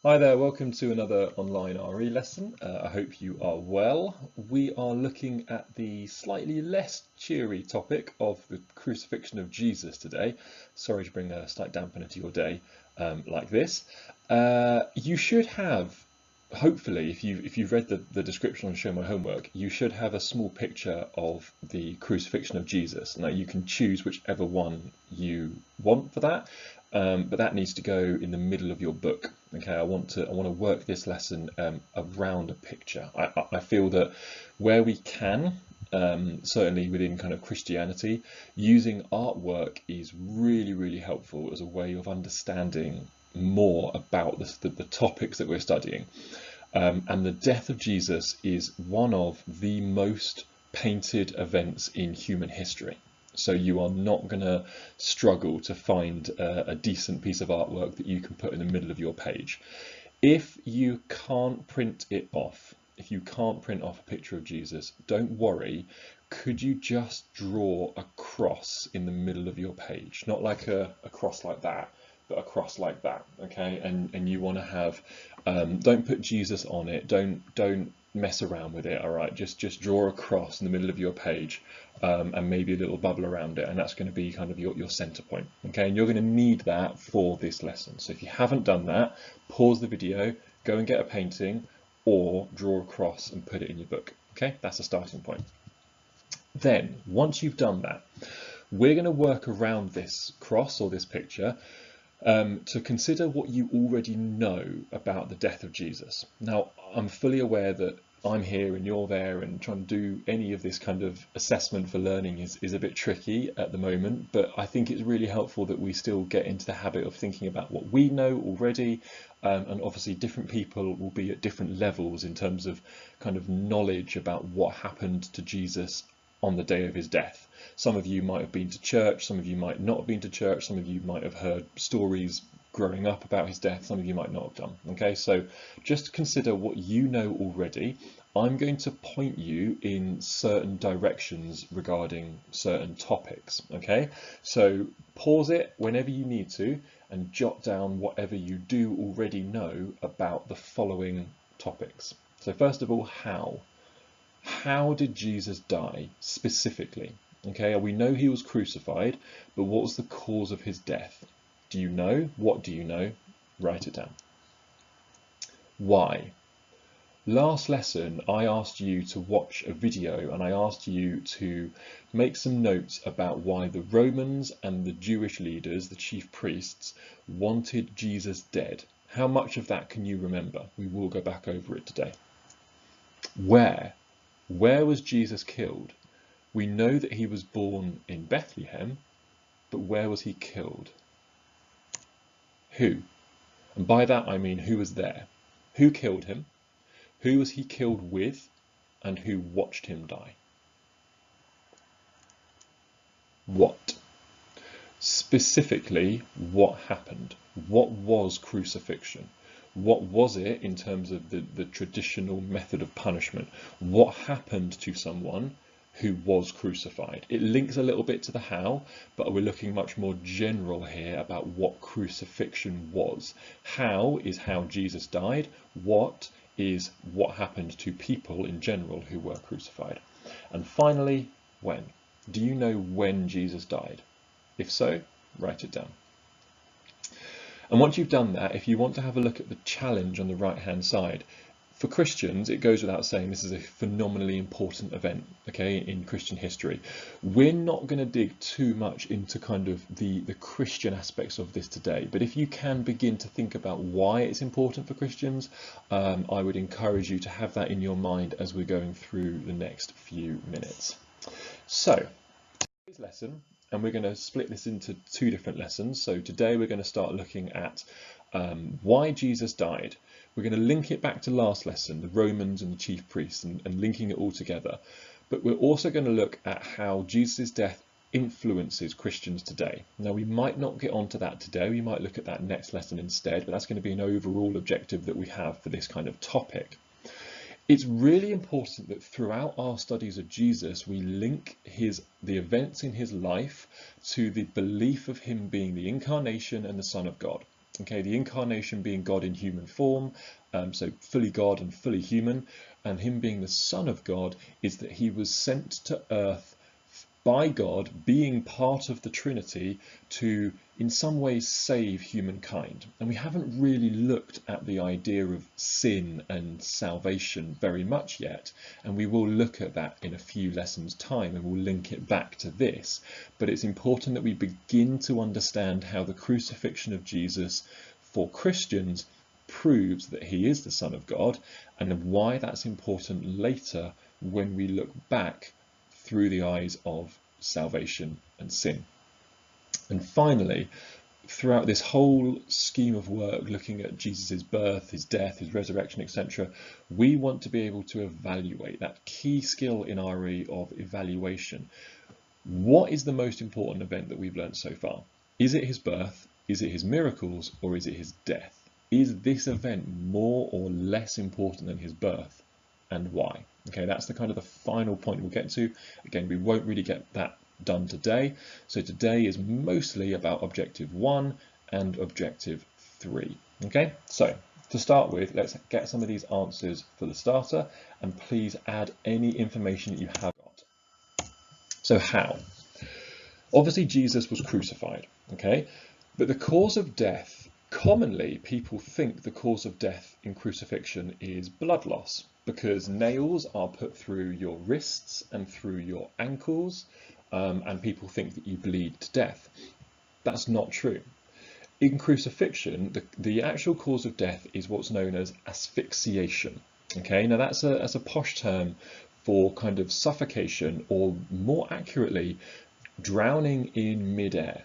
Hi there, welcome to another online RE lesson. I hope you are well. We are looking at the slightly less cheery topic of the crucifixion of Jesus today. Sorry to bring a slight dampener to your day like this. You should have, hopefully, if you've read the description on Show My Homework, you should have a small picture of the crucifixion of Jesus. Now you can choose whichever one you want for that. But that needs to go in the middle of your book. Okay, I want to work this lesson around a picture. I feel that where we can, certainly within kind of Christianity, using artwork is really helpful as a way of understanding more about the topics that we're studying. And the death of Jesus is one of the most painted events in human history. So you are not going to struggle to find a decent piece of artwork that you can put in the middle of your page. If you can't print it off, if you can't print off a picture of Jesus, don't worry. Could you just draw a cross in the middle of your page? Not like a cross like that, but a cross like that, okay? And you want to have, don't put Jesus on it, don't mess around with it, all right? Just draw a cross in the middle of your page, and maybe a little bubble around it, and that's going to be kind of your center point, okay? And you're going to need that for this lesson. So if you haven't done that, pause the video, go and get a painting, or draw a cross and put it in your book, okay? That's a starting point. Then, once you've done that, we're going to work around this cross or this picture to consider what you already know about the death of Jesus. Now, I'm fully aware that I'm here and you're there, and trying to do any of this kind of assessment for learning is a bit tricky at the moment, but I think it's really helpful that we still get into the habit of thinking about what we know already, and obviously different people will be at different levels in terms of kind of knowledge about what happened to Jesus on the day of his death. Some of you might have been to church, some of you might not have been to church, some of you might have heard stories growing up about his death, some of you might not have done. Okay, so just consider what you know already. I'm going to point you in certain directions regarding certain topics. Okay, so pause it whenever you need to and jot down whatever you do already know about the following topics. So first of all, how? How did Jesus die specifically? Okay, we know he was crucified, but what was the cause of his death? Do you know? What do you know? Write it down. Why? Last lesson, I asked you to watch a video and I asked you to make some notes about why the Romans and the Jewish leaders, the chief priests, wanted Jesus dead. How much of that can you remember? We will go back over it today. Where? Where was Jesus killed? We know that he was born in Bethlehem, but where was he killed? Who? And by that I mean who was there? Who killed him? Who was he killed with? And who watched him die? What? Specifically, what happened? What was crucifixion? What was it in terms of the traditional method of punishment? What happened to someone who was crucified? It links a little bit to the how, but we're looking much more general here about what crucifixion was. How is how Jesus died. What is what happened to people in general who were crucified. And finally, when? Do you know when Jesus died? If so, write it down. And once you've done that, if you want to have a look at the challenge on the right-hand side, for Christians, it goes without saying this is a phenomenally important event, okay, in Christian history. We're not going to dig too much into kind of the Christian aspects of this today, but if you can begin to think about why it's important for Christians, I would encourage you to have that in your mind as we're going through the next few minutes. So, today's lesson, and we're going to split this into two different lessons. So today we're going to start looking at why Jesus died. We're going to link it back to last lesson, the Romans and the chief priests, and linking it all together. But we're also going to look at how Jesus' death influences Christians today. Now, we might not get onto that today. We might look at that next lesson instead, but that's going to be an overall objective that we have for this kind of topic. It's really important that throughout our studies of Jesus, we link the events in his life to the belief of him being the incarnation and the Son of God. Okay, the incarnation being God in human form, so fully God and fully human, and him being the Son of God is that he was sent to earth by God, being part of the Trinity, to in some ways save humankind. And we haven't really looked at the idea of sin and salvation very much yet, and we will look at that in a few lessons' time, and we'll link it back to this. But it's important that we begin to understand how the crucifixion of Jesus for Christians proves that he is the Son of God, and why that's important later when we look back through the eyes of salvation and sin. And finally, throughout this whole scheme of work, looking at Jesus' birth, his death, his resurrection, etc., we want to be able to evaluate that key skill in RE of evaluation. What is the most important event that we've learned so far? Is it his birth? Is it his miracles? Or is it his death? Is this event more or less important than his birth? And why? Okay, that's the kind of the final point we'll get to. Again, we won't really get that done today. So today is mostly about objective 1 and objective 3. Okay, so to start with, let's get some of these answers for the starter, and please add any information that you have got. So how? Obviously, Jesus was crucified, okay? But the cause of death, commonly people think the cause of death in crucifixion is blood loss, because nails are put through your wrists and through your ankles, and people think that you bleed to death. That's not true. In crucifixion, the actual cause of death is what's known as asphyxiation. Okay, now that's a posh term for kind of suffocation, or more accurately, drowning in midair.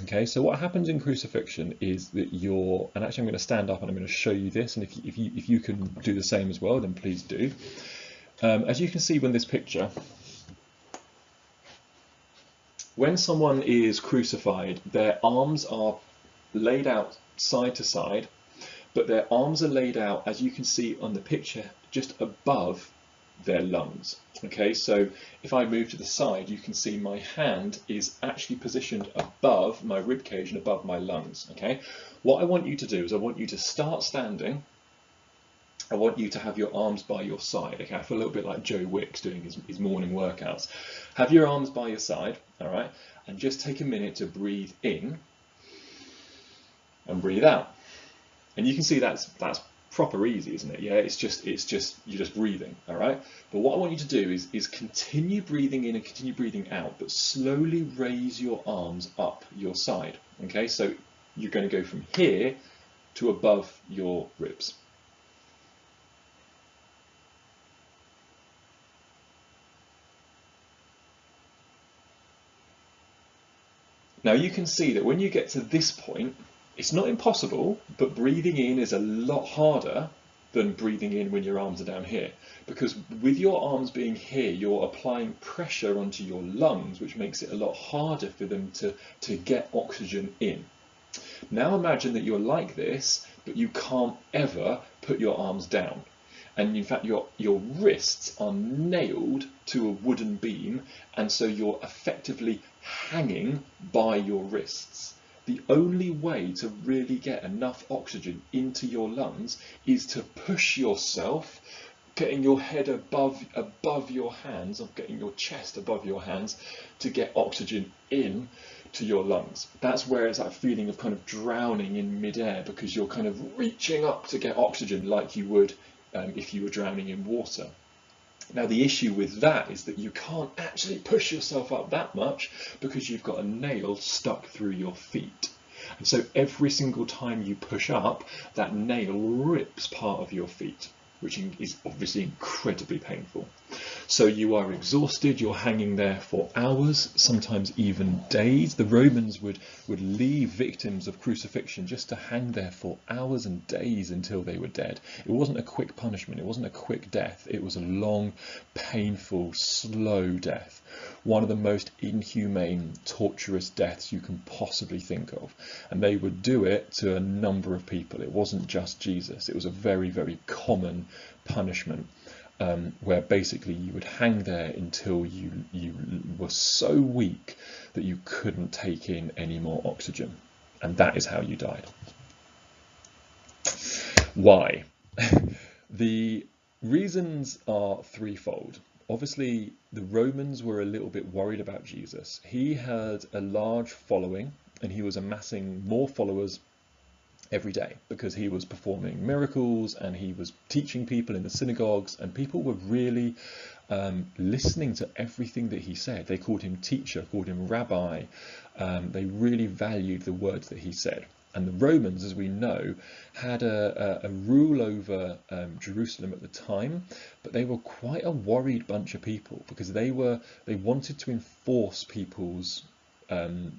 Okay, so what happens in crucifixion is that and actually I'm going to stand up and I'm going to show you this, and if you can do the same as well, then please do. As you can see in this picture, when someone is crucified, their arms are laid out side to side, but their arms are laid out, as you can see on the picture, just above their lungs. Okay, so if I move to the side, you can see my hand is actually positioned above my rib cage and above my lungs. Okay, what I want you to do is I want you to start standing. I want you to have your arms by your side. Okay, I feel a little bit like Joe Wicks doing his morning workouts. Have your arms by your side, all right, and just take a minute to breathe in and breathe out. And you can see that's proper easy, isn't it? Yeah, it's just you're just breathing, all right? But what I want you to do is continue breathing in and continue breathing out, but slowly raise your arms up your side. Okay, so you're going to go from here to above your ribs. Now you can see that when you get to this point, it's not impossible, but breathing in is a lot harder than breathing in when your arms are down here. Because with your arms being here, you're applying pressure onto your lungs, which makes it a lot harder for them to get oxygen in. Now imagine that you're like this, but you can't ever put your arms down. And in fact, your wrists are nailed to a wooden beam, and so you're effectively hanging by your wrists. The only way to really get enough oxygen into your lungs is to push yourself, getting your head above your hands, or getting your chest above your hands, to get oxygen in to your lungs. That's where it's that feeling of kind of drowning in midair, because you're kind of reaching up to get oxygen like you would if you were drowning in water. Now the issue with that is that you can't actually push yourself up that much because you've got a nail stuck through your feet. And so every single time you push up, that nail rips part of your feet, which is obviously incredibly painful. So you are exhausted, you're hanging there for hours, sometimes even days. The Romans would leave victims of crucifixion just to hang there for hours and days until they were dead. It wasn't a quick punishment, it wasn't a quick death, it was a long, painful, slow death. One of the most inhumane, torturous deaths you can possibly think of. And they would do it to a number of people. It wasn't just Jesus, it was a very, very common punishment. Where basically you would hang there until you were so weak that you couldn't take in any more oxygen, and that is how you died. Why? The reasons are threefold. Obviously, the Romans were a little bit worried about Jesus. He had a large following and he was amassing more followers every day because he was performing miracles and he was teaching people in the synagogues, and people were really listening to everything that he said. They called him teacher, called him rabbi. They really valued the words that he said. And the Romans, as we know, had a rule over Jerusalem at the time, but they were quite a worried bunch of people because they wanted to enforce people's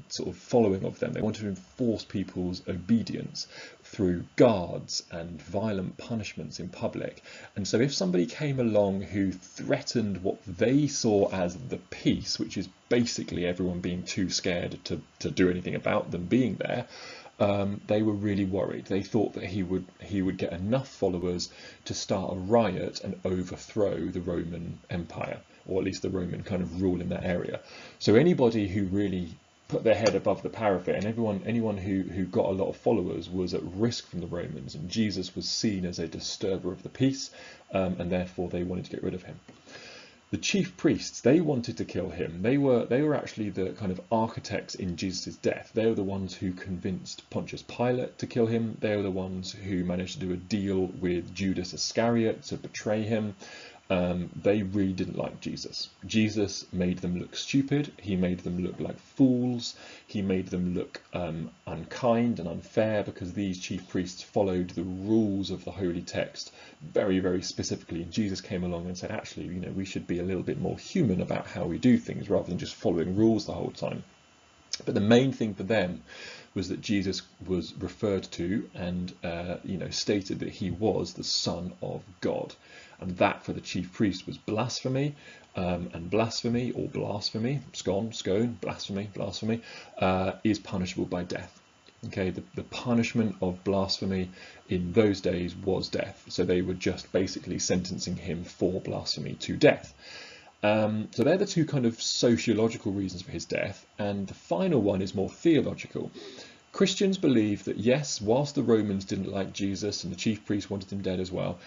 sort of following of them. They wanted to enforce people's obedience through guards and violent punishments in public. And so if somebody came along who threatened what they saw as the peace, which is basically everyone being too scared to do anything about them being there, they were really worried. They thought that he would get enough followers to start a riot and overthrow the Roman Empire, or at least the Roman kind of rule in that area. So anybody who really put their head above the parapet, and anyone who got a lot of followers, was at risk from the Romans, and Jesus was seen as a disturber of the peace, and therefore they wanted to get rid of him. The chief priests, they wanted to kill him. They were actually the kind of architects in Jesus' death. They were the ones who convinced Pontius Pilate to kill him. They were the ones who managed to do a deal with Judas Iscariot to betray him. They really didn't like Jesus. Jesus made them look stupid. He made them look like fools. He made them look unkind and unfair, because these chief priests followed the rules of the holy text very, very specifically. And Jesus came along and said, actually, we should be a little bit more human about how we do things rather than just following rules the whole time. But the main thing for them was that Jesus was referred to and stated that he was the Son of God. And that for the chief priest was blasphemy, and blasphemy, or blasphemy, scone, blasphemy, is punishable by death. Okay, the punishment of blasphemy in those days was death. So they were just basically sentencing him for blasphemy to death. So they're the two kind of sociological reasons for his death. And the final one is more theological. Christians believe that, yes, whilst the Romans didn't like Jesus and the chief priests wanted him dead as well,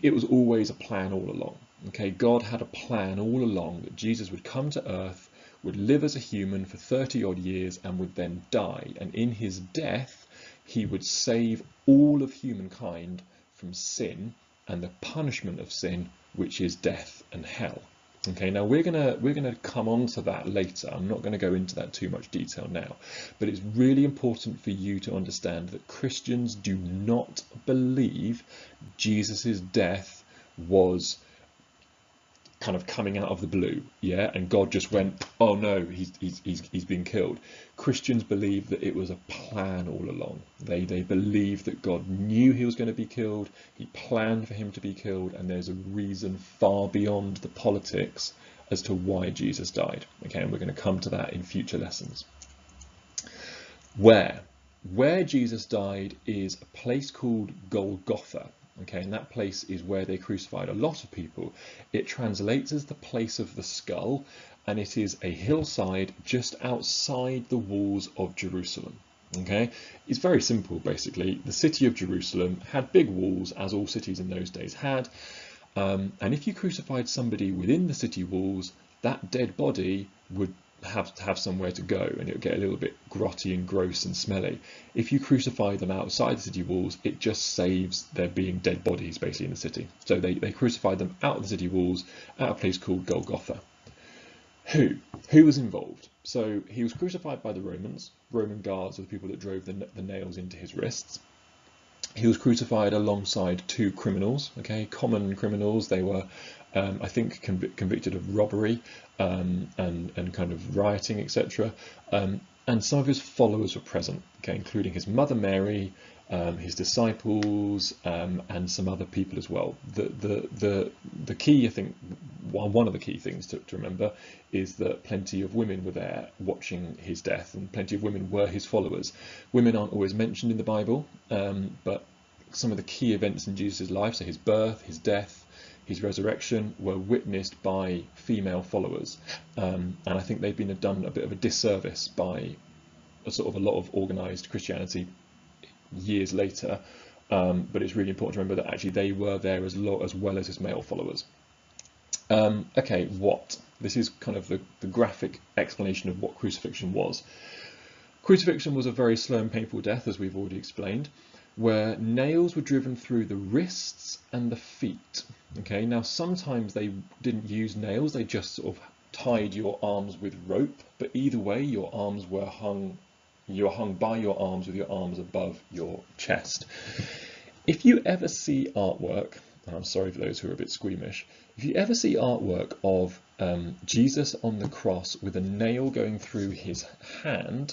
it was always a plan all along. Okay, God had a plan all along that Jesus would come to earth, would live as a human for 30 odd years, and would then die. And in his death, he would save all of humankind from sin and the punishment of sin, which is death and hell. Okay, now we're gonna come on to that later. I'm not going to go into that too much detail now, but it's really important for you to understand that Christians do not believe Jesus's death was kind of coming out of the blue, yeah, and God just went, oh no, he's been killed. Christians believe that it was a plan all along. They believe that God knew he was going to be killed, he planned for him to be killed, and there's a reason far beyond the politics as to why Jesus died. Okay, and we're going to come to that in future lessons. Where Jesus died is a place called Golgotha. Okay, and that place is where they crucified a lot of people. It translates as the place of the skull, and it is a hillside just outside the walls of Jerusalem. Okay, it's very simple basically. The city of Jerusalem had big walls, as all cities in those days had, and if you crucified somebody within the city walls, that dead body would have somewhere to go, and it would get a little bit grotty and gross and smelly. If you crucify them outside the city walls, it just saves there being dead bodies basically in the city. So they crucified them out of the city walls at a place called Golgotha. Who was involved? So he was crucified by the Romans. Roman guards were the people that drove the nails into his wrists. He was crucified alongside two criminals, okay, common criminals. They were, I think, convicted of robbery and kind of rioting, etc. And some of his followers were present, okay, including his mother Mary, his disciples, and some other people as well. The key, I think, one of the key things to remember is that plenty of women were there watching his death, and plenty of women were his followers. Women aren't always mentioned in the Bible, but some of the key events in Jesus' life, so his birth, his death, his resurrection, were witnessed by female followers, and I think they've been done a bit of a disservice by a lot of organised Christianity years later, but it's really important to remember that actually they were there as well as his male followers. Okay, what? This is kind of the graphic explanation of what crucifixion was. Crucifixion was a very slow and painful death, as we've already explained, where nails were driven through the wrists and the feet. Okay, now sometimes they didn't use nails, they just sort of tied your arms with rope, but either way your arms were hung, you were hung by your arms with your arms above your chest. If you ever see artwork, and I'm sorry for those who are a bit squeamish, if you ever see artwork of Jesus on the cross with a nail going through his hand,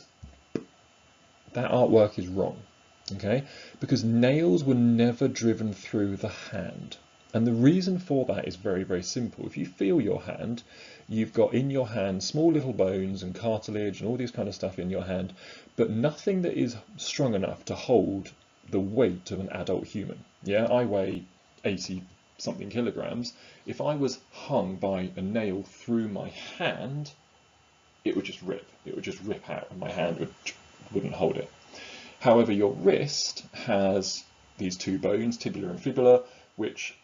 that artwork is wrong, okay? Because nails were never driven through the hand. And the reason for that is very, very simple. If you feel your hand, you've got in your hand small little bones and cartilage and all this kind of stuff in your hand, but nothing that is strong enough to hold the weight of an adult human. Yeah, I weigh 80 something kilograms. If I was hung by a nail through my hand, it would just rip. It would just rip out and my hand wouldn't hold it. However, your wrist has these two bones, tibia and fibula, which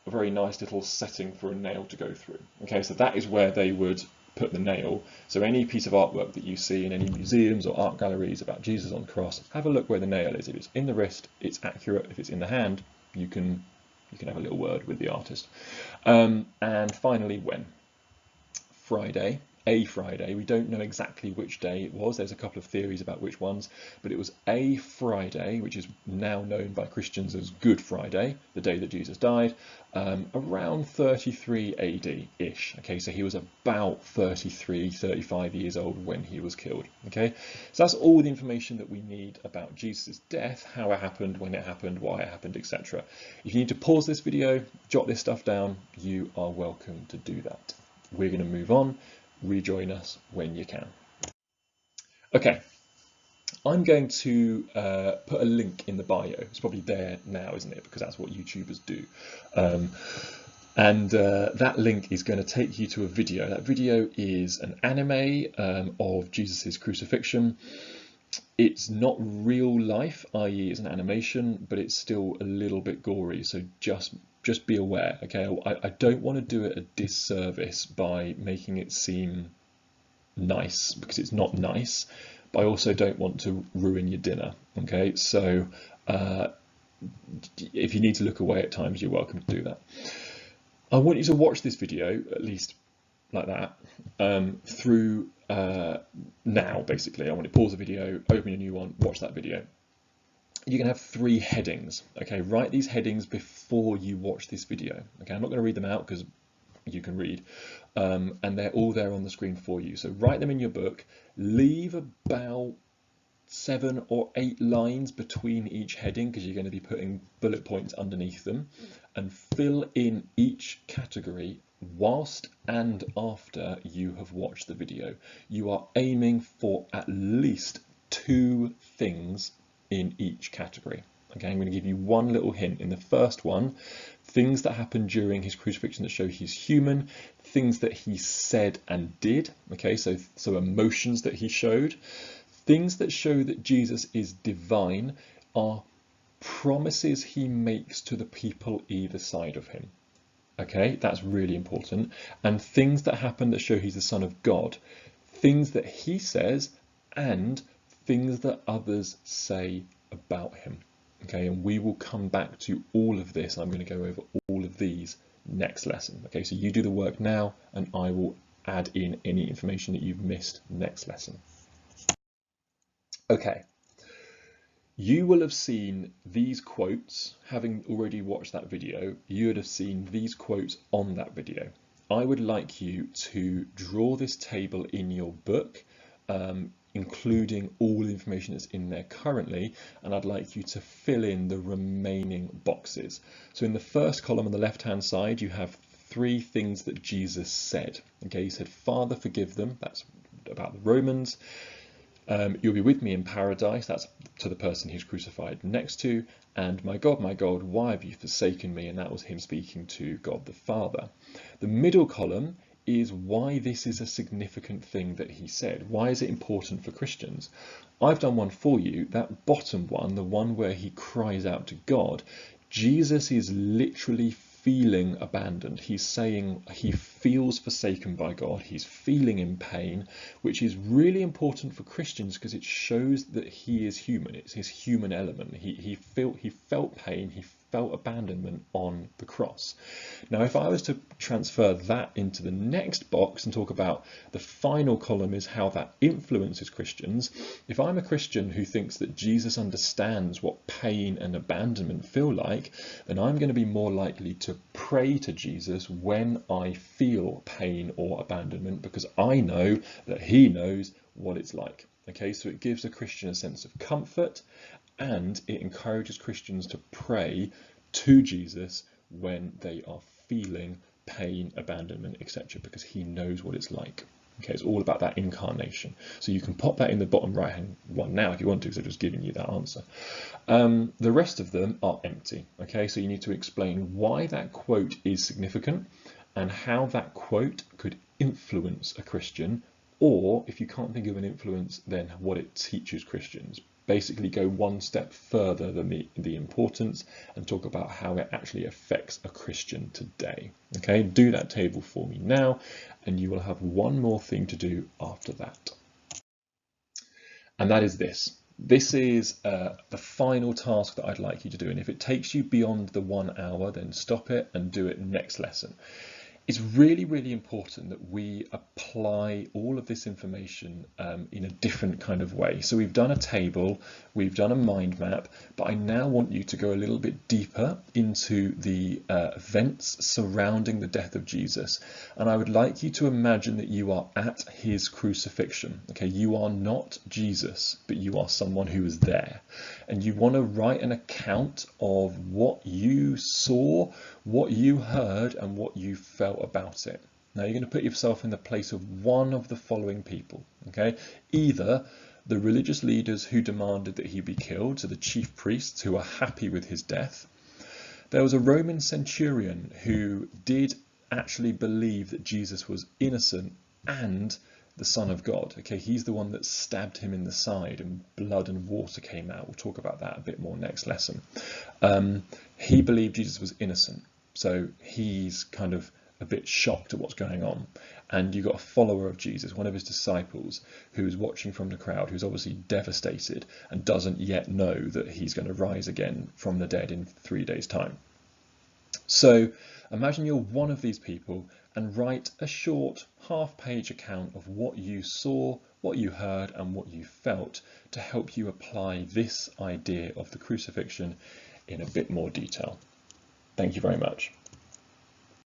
are a very nice little setting for a nail to go through. Okay, so that is where they would put the nail. So any piece of artwork that you see in any museums or art galleries about Jesus on the cross, have a look where the nail is. If it's in the wrist, it's accurate. If it's in the hand, you can have a little word with the artist. And finally, when? Friday. A Friday. We don't know exactly which day it was. There's a couple of theories about which ones, but it was a Friday, which is now known by Christians as Good Friday, the day that Jesus died, around 33 AD-ish. Okay, so he was about 33, 35 years old when he was killed. Okay, so that's all the information that we need about Jesus' death, how it happened, when it happened, why it happened, etc. If you need to pause this video, jot this stuff down, you are welcome to do that. We're going to move on. Rejoin us when you can. Okay, I'm going to put a link in the bio. It's probably there now, isn't it? Because that's what YouTubers do. That link is going to take you to a video. That video is an anime of Jesus's crucifixion. It's not real life, i.e. it's an animation, but it's still a little bit gory, so just be aware, okay? I don't want to do it a disservice by making it seem nice, because it's not nice, but I also don't want to ruin your dinner, okay? So if you need to look away at times, you're welcome to do that. I want you to watch this video, at least like that, through now, basically. I want to pause the video, open a new one, watch that video. You can have 3 headings, okay? Write these headings before you watch this video, okay? I'm not going to read them out because you can read, and they're all there on the screen for you. So write them in your book, leave about 7 or 8 lines between each heading because you're going to be putting bullet points underneath them, and fill in each category whilst and after you have watched the video. You are aiming for at least 2 things in each category. Okay, I'm going to give you one little hint. In the first one, things that happened during his crucifixion that show he's human, things that he said and did, okay, so emotions that he showed, things that show that Jesus is divine are promises he makes to the people either side of him. Okay, that's really important. And things that happen that show he's the Son of God, things that he says and things that others say about him. Okay, and we will come back to all of this. I'm going to go over all of these next lesson. Okay, so you do the work now and I will add in any information that you've missed next lesson. Okay, you will have seen these quotes, having already watched that video, you would have seen these quotes on that video. I would like you to draw this table in your book, including all the information that's in there currently, and I'd like you to fill in the remaining boxes. So in the first column on the left hand side you have 3 things that Jesus said. Okay, he said, Father, forgive them, that's about the Romans. You'll be with me in paradise, that's to the person he's crucified next to, and my God, why have you forsaken me? And that was him speaking to God the Father. The middle column is why this is a significant thing that he said. Why is it important for Christians? I've done one for you. That bottom one, the one where he cries out to God, Jesus is literally feeling abandoned. He's saying he feels forsaken by God. He's feeling in pain, which is really important for Christians because it shows that he is human. It's his human element. He felt pain. He felt abandonment on the cross. Now, if I was to transfer that into the next box and talk about the final column is how that influences Christians, if I'm a Christian who thinks that Jesus understands what pain and abandonment feel like, then I'm going to be more likely to pray to Jesus when I feel pain or abandonment, because I know that he knows what it's like. Okay, so it gives a Christian a sense of comfort, and it encourages Christians to pray to Jesus when they are feeling pain, abandonment, etc., because he knows what it's like. Okay, it's all about that incarnation. So you can pop that in the bottom right hand one now if you want to, because I've just given you that answer. The rest of them are empty. Okay, so you need to explain why that quote is significant and how that quote could influence a Christian, or if you can't think of an influence, then what it teaches Christians. Basically go one step further than the importance and talk about how it actually affects a Christian today. Okay, do that table for me now, and you will have one more thing to do after that. And that is this. This is the final task that I'd like you to do. And if it takes you beyond the 1 hour, then stop it and do it next lesson. It's really, really important that we apply all of this information in a different kind of way. So we've done a table, we've done a mind map, but I now want you to go a little bit deeper into the events surrounding the death of Jesus. And I would like you to imagine that you are at his crucifixion. Okay, you are not Jesus, but you are someone who is there. And you want to write an account of what you saw, what you heard, and what you felt about it. Now you're going to put yourself in the place of one of the following people. Okay, either the religious leaders who demanded that he be killed, so the chief priests who are happy with his death. There was a Roman centurion who did actually believe that Jesus was innocent and the Son of God. Okay, he's the one that stabbed him in the side and blood and water came out. We'll talk about that a bit more next lesson. He believed Jesus was innocent, so he's kind of a bit shocked at what's going on. And you've got a follower of Jesus, one of his disciples, who is watching from the crowd, who's obviously devastated and doesn't yet know that he's going to rise again from the dead in 3 days' time. So imagine you're one of these people and write a short half-page account of what you saw, what you heard, and what you felt to help you apply this idea of the crucifixion in a bit more detail. Thank you very much.